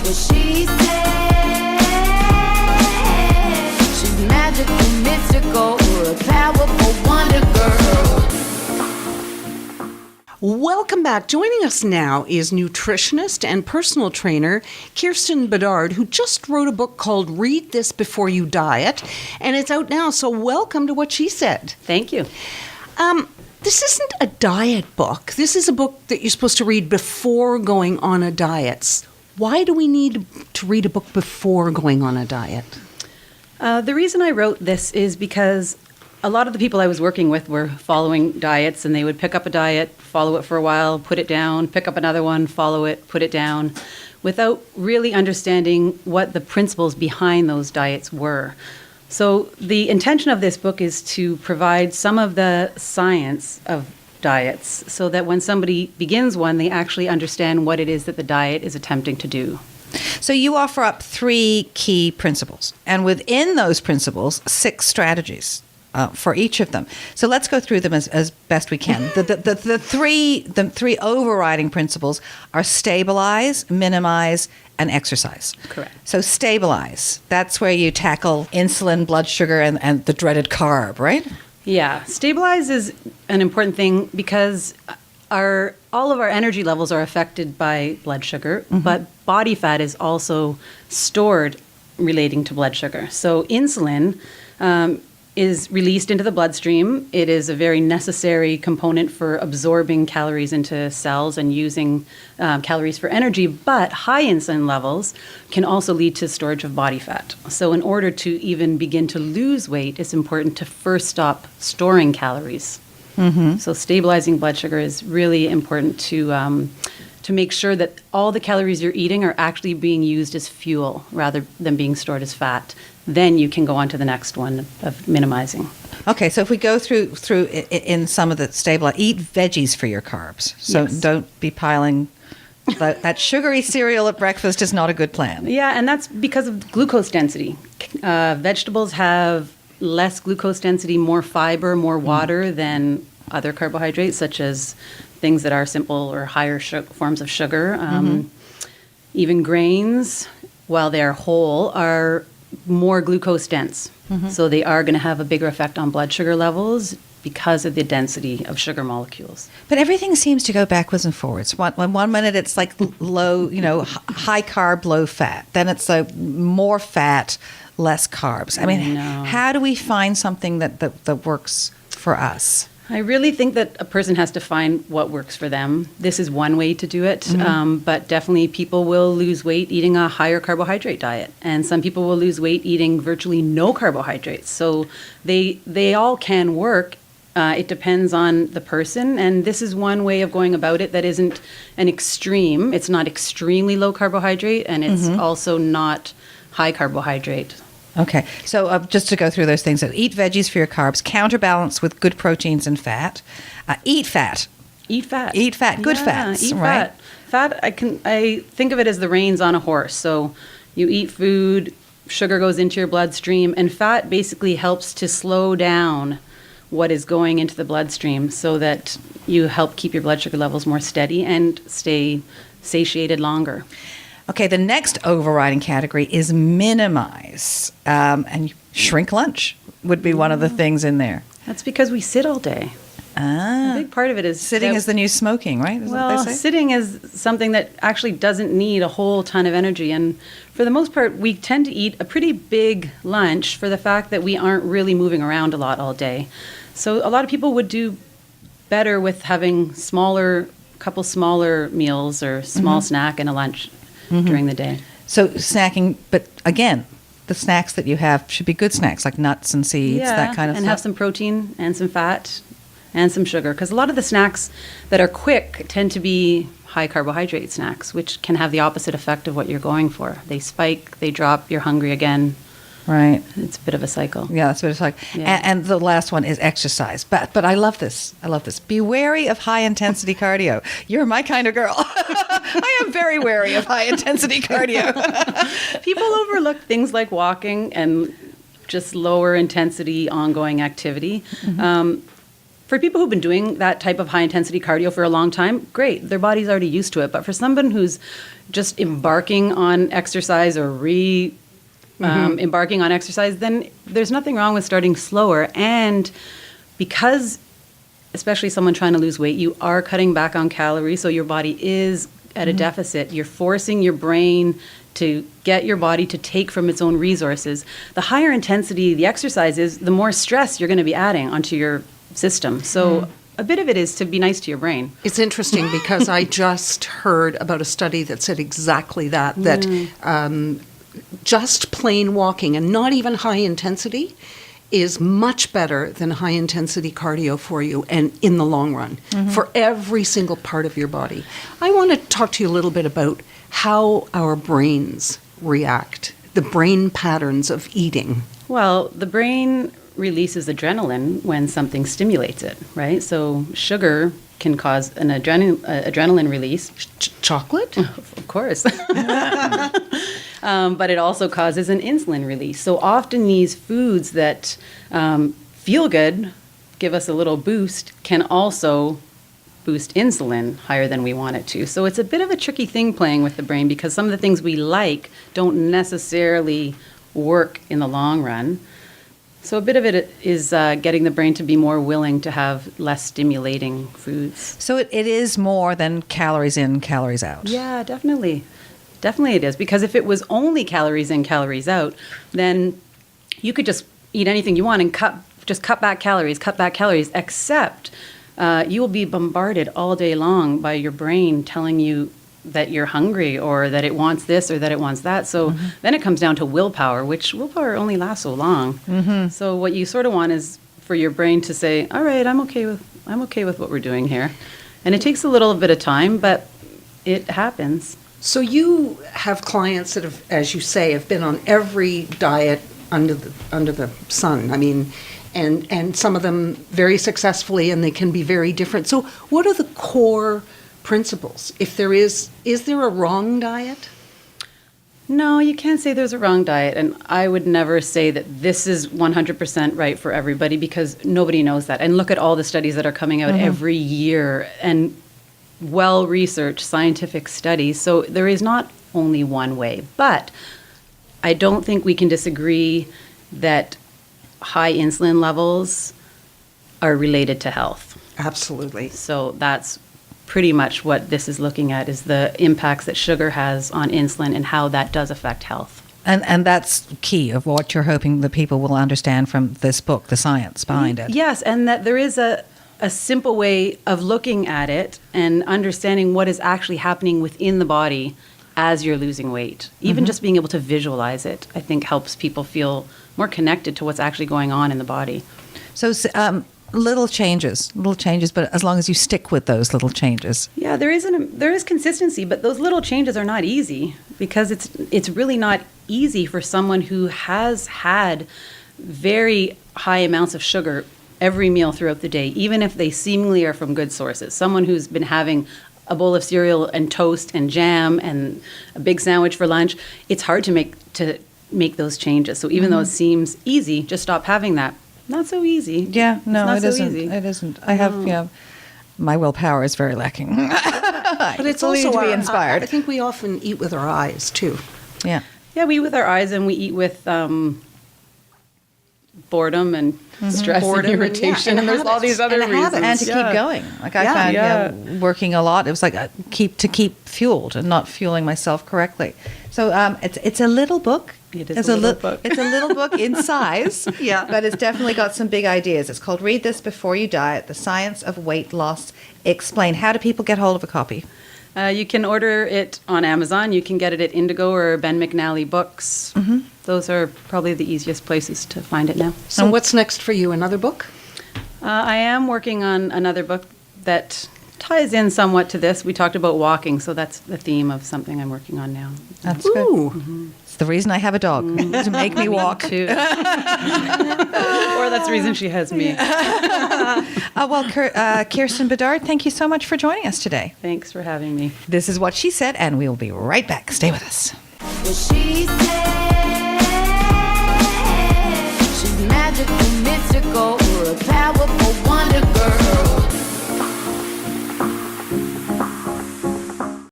what she said. She's magical, mystical, a powerful wonder girl. Welcome back. Joining us now is nutritionist and personal trainer Kirsten Bédard, who just wrote a book called Read This Before You Diet, and it's out now, so welcome to What She Said. Thank you. This isn't a diet book. This is a book that you're supposed to read before going on a diet. Why do we need to read a book before going on a diet? The reason I wrote this is because a lot of the people I was working with were following diets, and they would pick up a diet, follow it for a while, put it down, pick up another one, follow it, put it down, without really understanding what the principles behind those diets were. So the intention of this book is to provide some of the science of diets so that when somebody begins one, they actually understand what it is that the diet is attempting to do. So you offer up 3 key principles, and within those principles, 6 strategies for each of them. So let's go through them as best we can. The three overriding principles are stabilize, minimize, and exercise. Correct. So stabilize, that's where you tackle insulin, blood sugar, and the dreaded carb, right? Yeah, stabilize is an important thing because all of our energy levels are affected by blood sugar, but body fat is also stored relating to blood sugar. So insulin is released into the bloodstream. It is a very necessary component for absorbing calories into cells and using calories for energy, but high insulin levels can also lead to storage of body fat. So in order to even begin to lose weight, it's important to first stop storing calories. So stabilizing blood sugar is really important to make sure that all the calories you're eating are actually being used as fuel rather than being stored as fat. Then you can go on to the next one of minimizing. Okay, so if we go through in some of the stabilize, eat veggies for your carbs. So Yes. don't be piling that sugary cereal at breakfast is not a good plan. Yeah, and that's because of glucose density. Vegetables have less glucose density, more fiber, more water than other carbohydrates, such as things that are simple or higher forms of sugar. Even grains, while they're whole, are more glucose dense. So they are going to have a bigger effect on blood sugar levels because of the density of sugar molecules. But everything seems to go backwards and forwards. One minute it's like low, high carb, low fat. Then it's more fat, less carbs. I mean, how do we find something that works for us? I really think that a person has to find what works for them. This is one way to do it, but definitely people will lose weight eating a higher carbohydrate diet, and some people will lose weight eating virtually no carbohydrates. So they all can work. It depends on the person, and this is one way of going about it that isn't an extreme. It's not extremely low carbohydrate, and it's also not high carbohydrate. Okay, so just to go through those things, so eat veggies for your carbs, counterbalance with good proteins and fat, eat fat. Eat fat. Eat fat, good fats, eat right? Fat, I think of it as the reins on a horse. So you eat food, sugar goes into your bloodstream, and fat basically helps to slow down what is going into the bloodstream so that you help keep your blood sugar levels more steady and stay satiated longer. Okay, the next overriding category is minimize, and shrink lunch would be one of the things in there. That's because we sit all day. A big part of it is Sitting is the new smoking, right? Is that what they say? Sitting is something that actually doesn't need a whole ton of energy. And for the most part, we tend to eat a pretty big lunch for the fact that we aren't really moving around a lot all day. So a lot of people would do better with having couple smaller meals or small snack and a lunch during the day. So snacking, but again, the snacks that you have should be good snacks, like nuts and seeds, that kind of and stuff. have some protein and some fat and some sugar. Because a lot of the snacks that are quick tend to be high carbohydrate snacks, which can have the opposite effect of what you're going for. They spike, they drop, you're hungry again. Right. It's a bit of a cycle. Yeah, that's what it's like. Yeah. And the last one is exercise. But I love this. Be wary of high-intensity cardio. You're my kind of girl. I am very wary of high-intensity cardio. People overlook things like walking and just lower intensity ongoing activity. for people who've been doing that type of high intensity cardio for a long time, great. Their body's already used to it. But for someone who's just embarking on exercise or embarking on exercise, then there's nothing wrong with starting slower. And because, especially someone trying to lose weight, you are cutting back on calories, so your body is at a deficit. You're forcing your brain to get your body to take from its own resources. The higher intensity the exercise is, the more stress you're going to be adding onto your system. So a bit of it is to be nice to your brain. It's interesting because I just heard about a study that said exactly that, just plain walking and not even high intensity is much better than high intensity cardio for you and in the long run for every single part of your body. I want to talk to you a little bit about how our brains react, the brain patterns of eating. Well, the brain releases adrenaline when something stimulates it, right? So sugar can cause an adrenaline release. Chocolate? Of course. But it also causes an insulin release. So often these foods that feel good, give us a little boost, can also boost insulin higher than we want it to. So it's a bit of a tricky thing playing with the brain because some of the things we like don't necessarily work in the long run. So a bit of it is getting the brain to be more willing to have less stimulating foods. So it is more than calories in, calories out. Yeah, definitely. Definitely it is. Because if it was only calories in, calories out, then you could just eat anything you want and cut back calories, except you will be bombarded all day long by your brain telling you that you're hungry or that it wants this or that it wants that. So then it comes down to willpower, which willpower only lasts so long. So what you sort of want is for your brain to say, all right, I'm okay with what we're doing here. And it takes a little bit of time, but it happens. So you have clients that have, as you say, have been on every diet under the sun. I mean, and some of them very successfully, and they can be very different. So what are the core principles? If there is there a wrong diet? No, you can't say there's a wrong diet. And I would never say that this is 100% right for everybody because nobody knows that. And look at all the studies that are coming out every year and well-researched scientific studies. So there is not only one way. But I don't think we can disagree that high insulin levels are related to health. Absolutely. So that's pretty much what this is looking at, is the impacts that sugar has on insulin and how that does affect health. And that's key of what you're hoping that people will understand from this book, the science behind it. Yes, and that there is a simple way of looking at it and understanding what is actually happening within the body as you're losing weight. Even just being able to visualize it, I think, helps people feel more connected to what's actually going on in the body. So little changes, but as long as you stick with those little changes. Yeah, there is consistency, but those little changes are not easy because it's really not easy for someone who has had very high amounts of sugar every meal throughout the day, even if they seemingly are from good sources. Someone who's been having a bowl of cereal and toast and jam and a big sandwich for lunch, it's hard to make those changes. So even though it seems easy, just stop having that. Not so easy. Yeah, no, it's not it so isn't. easy. It isn't. I have, my willpower is very lacking. But it's Still need also to be inspired. I think we often eat with our eyes too. Yeah. Yeah, we eat with our eyes and we eat with boredom and stress Boredom and and, irritation. yeah, And there's all habits. these other And reasons. habits. And to keep going. Like I found working a lot, it was like to keep fueled and not fueling myself correctly. So it's a little book. It is It's a little book. It's a little book in size, but it's definitely got some big ideas. It's called Read This Before You Diet, The Science of Weight Loss Explained. How do people get hold of a copy? You can order it on Amazon. You can get it at Indigo or Ben McNally Books. Those are probably the easiest places to find it now. So what's next for you? Another book? I am working on another book that ties in somewhat to this. We talked about walking, so that's the theme of something I'm working on now. That's Ooh. good. It's the reason I have a dog, to make me walk. Too. Or that's the reason she has me. Kirsten Bédard, thank you so much for joining us today. Thanks for having me. This is What She Said, and we will be right back. Stay with us. Well, she said she's mad magical, mystical, a powerful wonder girl.